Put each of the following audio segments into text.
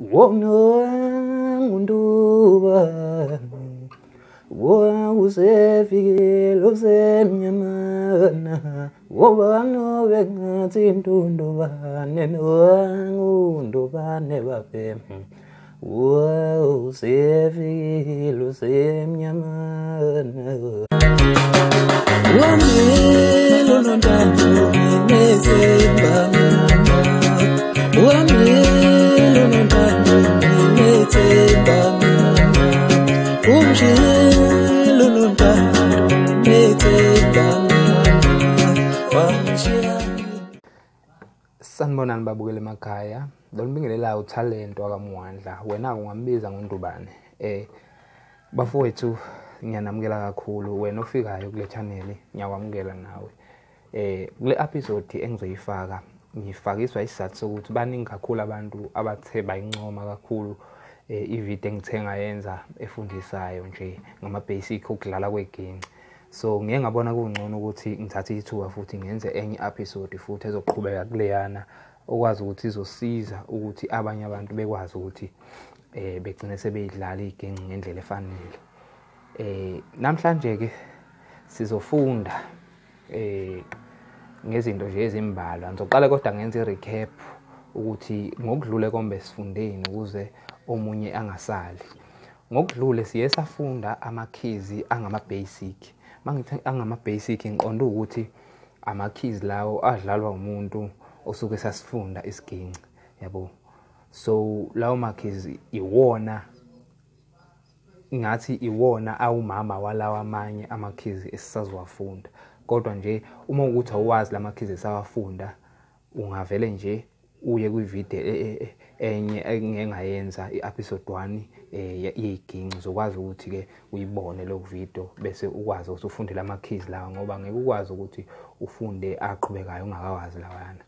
Wonongunduba Wa usefikile usemnyamana Wobano bengathi ntundubane Nowangundubane babe Wa usefikile usemnyamana Wamilo nontandu nezemba Wamilo nontandu nezemba Umshilo nontandu nezemba Sanibonani babukele emakhaya Dolibingelela utalent wakaMwandla wena ungambiza ngoNdubane bafowethu ngiyanamukela kakhulu wena ofikayo kule channel ngiyakwamukela nawe kule episode engizoyifaka ngifakiswa isizathu sokuthi baningi kakhulu abantu abathe bayincoma kakhulu ivideo engithe ngayenza efundisayo nje ngama basic okudlala kweginci so ngiye ngabona kungcono ukuthi ngithathe ithuba futhi ngenze enye episode futhi ezoqhubeka kuleyana okwazi ukuthi izosiza ukuthi abanye abantu bekwazi ukuthi begcine sebeyidlala iginci ngendlela efanele namhlanje ke sizofunda ngezinto nje ezimbalwa ngizoqala kodwa ngenze recap ukuthi ngokudlule kombe sifundeni ukuze omunye angasali ngokudlule siye safunda ama-keys angama basic mangithi angama basic ngiqonda ukuthi ama-keys lawo adlalwa umuntu osuke sasifunda isiginci yabo so lawo ma-keys iwona ngathi iwona awumama walawa amanye ama-keys esisazowafunda kodwa nje uma ukuthi awazi lama-keys esawafunda ungavele nje uye kwivideo enye engengayenza i-episode 1 yeginci zokwazi ukuthi ke uyibone lo video bese ukwazi ukuthi ufunde lama-keys lawa ngoba ngeke ukwazi ukuthi ufunde aqhubekayo ungakawazi lawana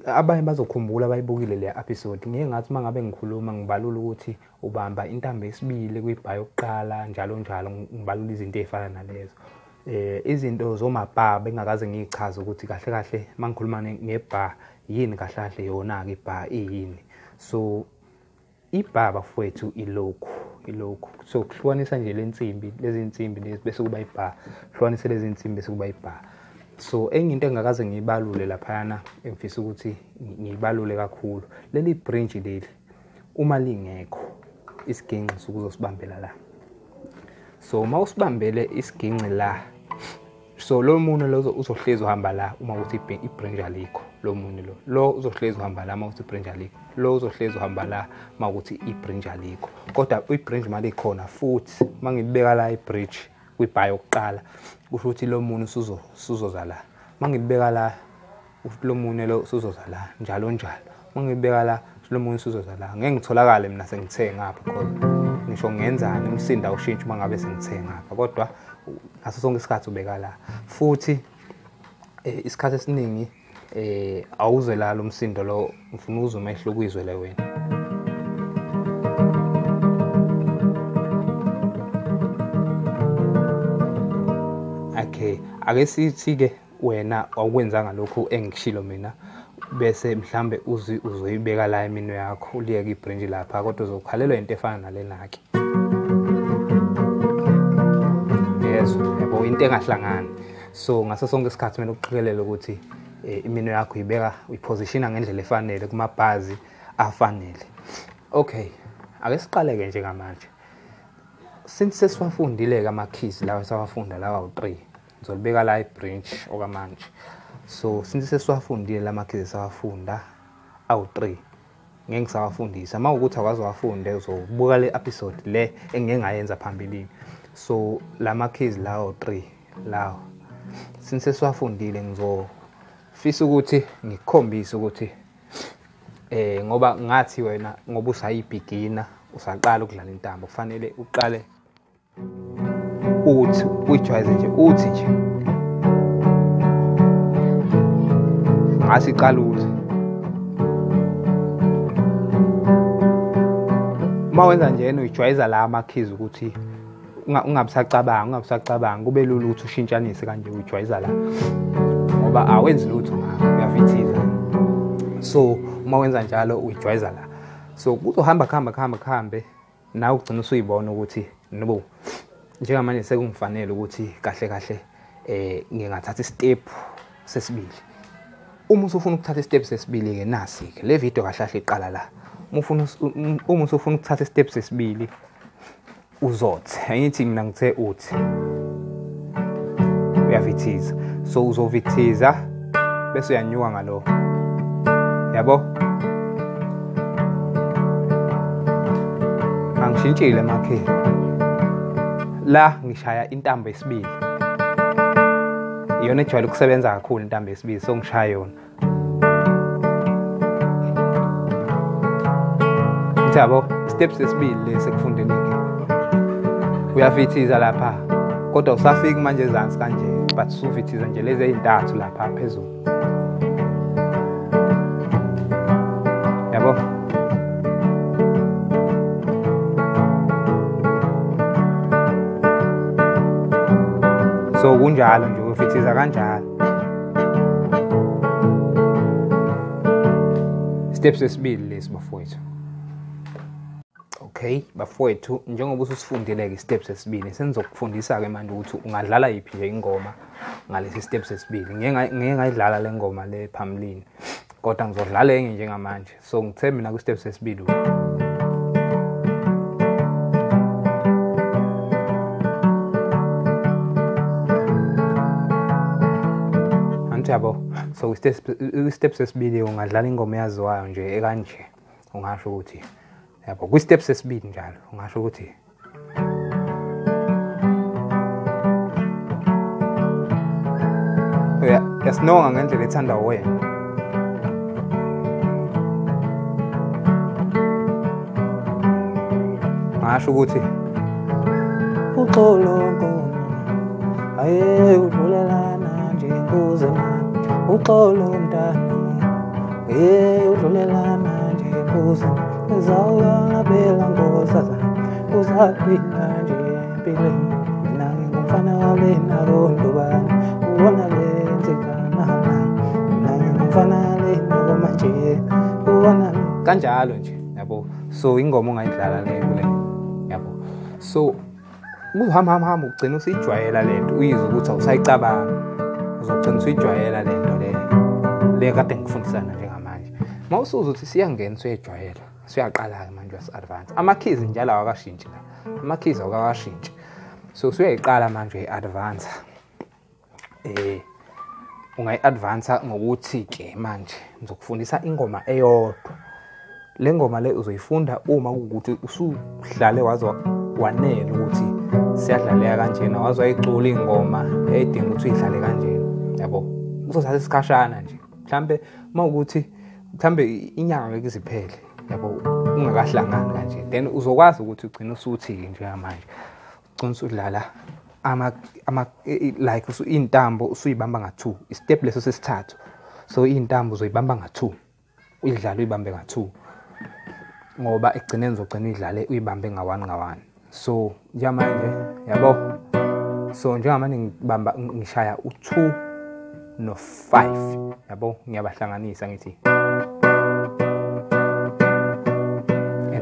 abanye bazokhumbula bayibukile le episode ngeke ngathi mangabe ngikhuluma ngibalula ukuthi ubamba intambo yesibili kwibhayo yokuqala njalo njalo ngibalula izinto ezifana nalezo izinto zomabha bengakaze ngichaze ukuthi kahle kahle mangikhuluma ngebha yini kahle kahle yona ke ibha iyini so ibha bafowethu ilokhu so kuhlukanisa nje lensimbi lezi insimbi lezi bese kuba ibha kuhlukanisa lezi insimbi bese kuba ibha so enye into engakaze ngibalule laphana engifisa ukuthi ngibalule kakhulu leli branch leli uma lingekho isiginci sokuzosibambela la so mawusibambele isiginci la so lo munwe lo uzohlezi uhamba la uma uthi ibranch alikho lo munwe lo uzohlezi uhamba la uma uthi ibranch alikho lo uzohlezi uhamba la uma uthi ibranch alikho kodwa ibranch mali ikhona futhi mangibeka la ibridge kwibhayo yokuqala kusho ukuthi lo munwe usuzoza la mangibeka la lo munwe lo usuzoza la njalo njalo mangibeka la lo munwe usuzoza la ngeke ngitholakale mina sengithe ngapha because ngisho ngenzani umsindo awushintsha uma ngabe sengithe ngapha kodwa ngaso sonke isikhathi ubeka la futhi isikhathi esiningi awuzwe la lo msindo lo ngifuna uzwe umehlo kwizwe le wena okay ake sithi ke wena awukwenzanga lokho engikushilo mina bese mhlambe uzoyibeka la eminwe yakho uliyeke ibranch lapha kodwa uzokhalelwa into efana nalena ke yabo into engahlangani so ngaso sonke isikhathi kumele uqikelele ukuthi iminwe yakho uyibeka uyipositiona ngendlela efanele kumabhazi afanele okay ake siqaleke nje ngamanje since sesifundile ama-keys lawa esawafunda lawa u3 ngizolibeka la ibranch okamanje so since sesifundile lama-keys esawafunda awu3 ngeke ngisawafundisa mawukuthi akwazi wafunde uzobuka le episode le engeke ngayenza phambilini so lama-keys lawo 3 lawo since siwafundile ngizofisa ukuthi ngikukhombise ukuthi ngoba ngathi wena ngoba usayibigina usaqala ukudlala intambo kufanele uqale uthi uyijwayeze nje uthi nje ngasiqala uthi mawenza njena uyijwayeza la ama-keys ukuthi ungabusacabanga kube lula ukuthi ushintshanise kanje uyijwayeza la ngoba awenzi lutho ngakho uyavithiza So uma wenza njalo uyijwayeza la. So kuzohamba nawe ugcina usuyibona ukuthi nobo njengamanje sekungifanele ukuthi kahle ngingathatha istep sesibili. Uma usufuna ukuthatha istep sesibili ke nasi ke le video kahle iqala la. Uma usufuna ukuthatha istep sesibili uzothi angithi mina ngithe uthi uyavithiza. So uzovithiza bese uyanyuka ngalo. Yabo? Angishintshile makhe. La ngishaya intambo yesibili. Iyona ejwayele ukusebenza kakhulu intambo yesibili so ngishaya yona. Yabo, steps sesibili lesekufundeni ke. Uyavithiza lapha. Kodwa usafika manje ezansi kanje, but usuvithiza nje lezi ezintathu lapha phezulu. Yabo? So kunjalo nje uvithiza kanjalo. Steps sesibili lesi bafowethu. Okay, bafowethu njengoba usifundile ke steps sesibili senizokufundisa ke manje ukuthi ungadlala yipi nje ingoma ngalesi steps sesibili. Ngeke ngayidlala le ngoma le phambilini. Kodwa ngizodlala enye njengamanje. So ngithe mina ku steps sesibili. Yabo, so steps sesibili ungadlala ingoma yaziwayo nje ekanje. Ungasho ukuthi yabo ku steps sesibili njalo ungasho ukuthi yasinonga ngendlela ethanda wena. Ungasho ukuthi uxolo aye udlulelana nje kuze uxolo mntana udlulelana nje kuze ezawula phela ngosaza uzaphila nje empilweni mina ngingumfana walena kondobani ubona lenzekana mina ngingumfana walena komanje ubona kanjalo nje yabo. So ingoma ongayidlala le kule yabo. So uhamba ugcina usijwayela lento uyizwa ukuthi awusayicabanga. Uzogcina usijwayela lento le kade ngifundisana njengamanje. Mawusuza ukuthi siyangena suyejwayela siyaqala ke manje wasi-advance. Ama-keys njalo awakashintshi la. Ama-keys awakashintshi. So usuyayiqala manje uyi-advance. Ungayi-advance ngokuthi ke manje ngizokufundisa ingoma eyodwa. Le ngoma le uzoyifunda uma ukuthi usudlale wazi wanele ukuthi siyadlaleka kanjena wazi wayicula ingoma edinga ukuthi uyidlale kanjena. Yabo. Uzothatha isikhashana nje. Mhlambe mawukuthi mhlambe inyanga ngeke iziphele. Yabo ungakahlangani kanje then uzokwazi ukuthi ugcine usuthi njengamanje ugcina usudlala like intambo usuyibamba nga2 istep leso sesithathu. So intambo uzoyibamba nga2 uyidlala uyibambe nga2 ngoba egcineni uzogcina idlale uyibambe nga1. So njengamanje yabo. So njengamanje ngibamba ngishaya u2 no5 yabo ngiyabahlanganisa ngithi.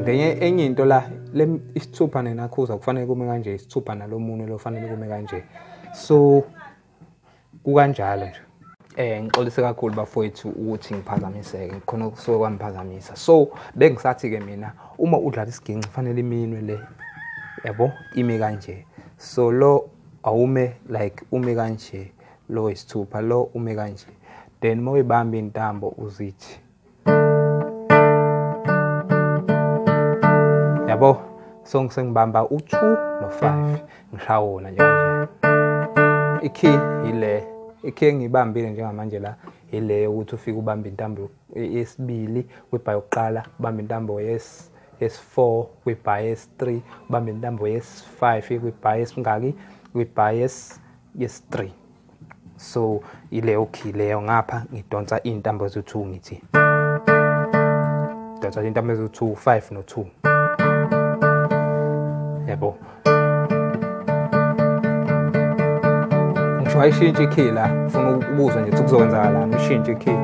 Enye into la le isithupha nenakhuza kufanele kume kanje isithupha nalomunye lo kufanele kume kanje. So kukanjalo nje. Ngixolise kakhulu bafowethu ukuthi ngiphazamiseke khona kusuke kwamphazamisa. So bengisathi ke mina uma udlala isiginci kufanele iminwe le yabo ime kanje. So lo awume like ume kanje lo isithupha lo ume kanje. Then mawuyibamba intambo uzithi yabo. So ngisengibamba u2 no5 ngishawona nje kanje. Ikey ile ikey ngibambile njengamanje la ile ukuthi ufike ubamba intambo yesibili kwibha yokuqala ubamba intambo yes4 kwibha yes3 ubamba intambo yes5 kwibha yesingaki kwibha yes3. So ile okay leyo ngapha ngidonsa intambo ezu2 ngithi donsa intambo ezu2 5 no2 yabo. Ngishayishintshe ikey la ufuna ukubuzwa nje ukuthi kuzokwenzakala ushintshe ikey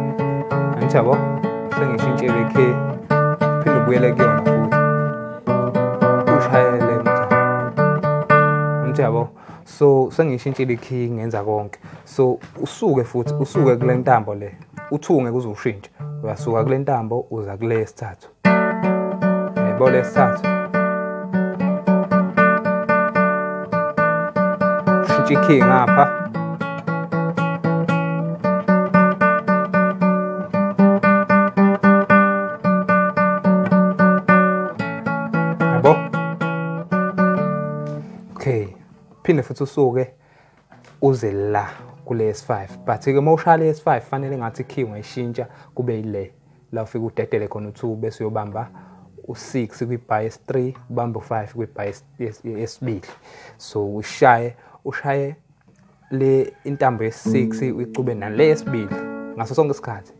angithi yabo. sengishintshile key phinde ubuyele kuyona futhi ushayele yabo. So sengishintshile key ngenza konke. So usuke futhi usuke kule ntambo le uthunge kuze ushintshe. Uyasuka kule ntambo uza kule sithathu. Yebo lesithathu. Shintshe key ngapha. Okay, phinde futhi usuke uze la kule S5 but ke mawushaya le S5 fanele ngathi key ungayishintsha kube ile la ufika udedele khona u2 bese uyobamba u6 kwi-bar S3 ubamba u5 kwi-bar S2. So ushaye le intambo yes6 uyicube nale S2 ngaso sonke isikhathi.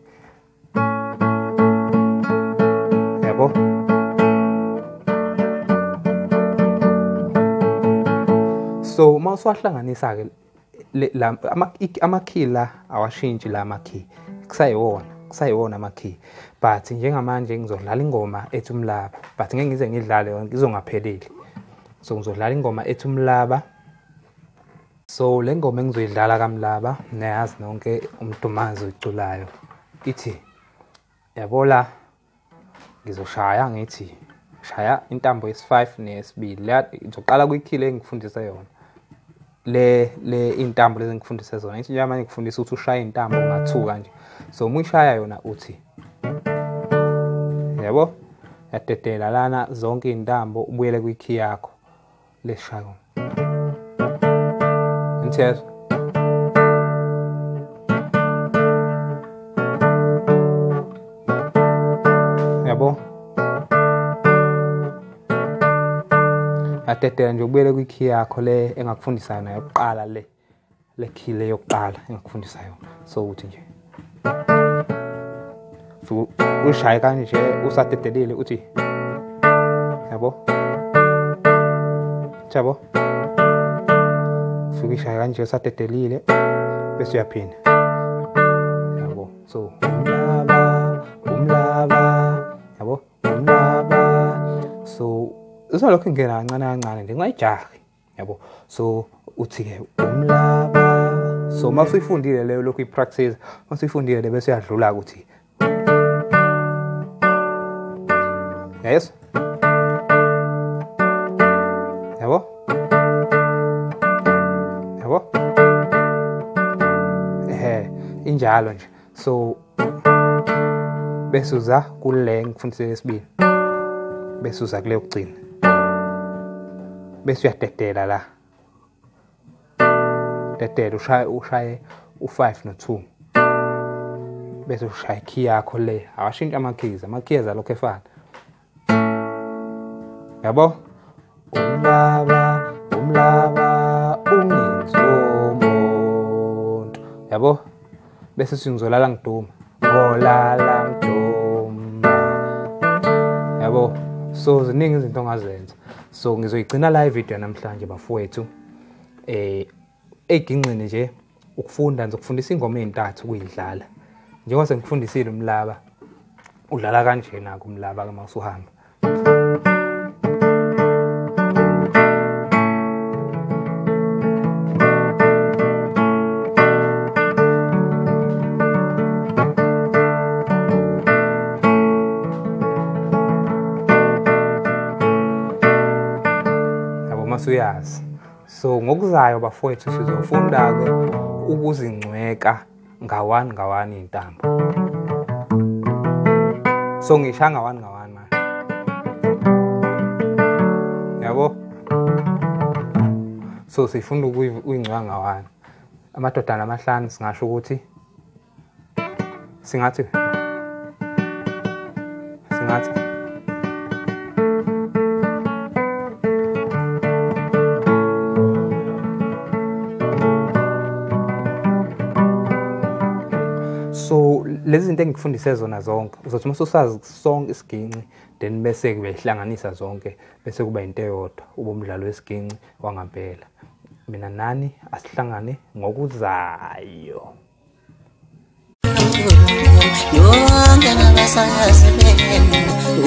Yabo. So mawuswahlanganisa ke ama-key la awashintshi la ama-key kusayona ama-key but njengamanje ngizodlala ingoma ethi umlaba but ngeke ngize ngidlale yonke izongapheleli. So ngizodlala ingoma ethi umlaba. So le ngoma engizoyidlala kaMlaba niyazi nonke umdumazi oyiculayo ithi yabo la ngizoshaya ngithi shaya intambo yes5 ne-S2 la izoqala kwi-key le ngifundisa yona. Le intambo lezi ngifundise zona ithi njengamanje ngifundisa ukuthi ushaya intambo ungathuka nje. So uma uyishaya yona uthi yabo yadedela lana zonke intambo ubuyele kwi-key yakho leshayo. Intiyezwa yabo yadedela nje ubuyele kwi-key yakho le engakufundisa yona yokuqala le key le yokuqala engakufundisa yona. So uthi nje ushaye kanje usadedelile uthi yabo chabo fikisha kanje usadedelile bese uyaphinda yabo. So umlaba yabo umlaba. So uzolokhu ngena kancane nje ungayijahi yabo. So uthi ke umlaba. So masuyifundile leyo lokhu ipractice masuyifundile le bese uyadlula ukuthi yes yabo injalo nje. So bese uza kule ngifundise lesibili bese uza kule yokugcina bese uyadedela la dedela ushaye u5 no2 bese ushaya key yakho le awashintsha ama-keys alokho efana yabo. Umlaba ungenzi umuntu yabo bese singizolala ngiduma ngolala ngiduma yabo. So ziningi izinto ongazenza. So ngizoyigcina la ivideo namhlanje bafowethu eginqini nje ukufunda ngizokufundisa ingoma ezintathu ukuyidlala njengoba sengifundisile umlaba udlala kanje na kumlaba kama usuhamba. Uyazi. So ngokuzayo bafowethu sizofunda ke ukuzingcweka ngawani intambo. So ngishaya ngawani manje yabo. So sifunda ukuyingcweka ngawani amadodana amahlanu singasho ukuthi singathi so lezi zinto engikufundise zona zonke uzothi masusazi sonke isiginci then bese kuyihlanganisa zonke bese kuba into eyodwa ube umdlalo wesiginci wangampela. Mina nani asihlangane ngokuzayo. bonke nabasayazi benu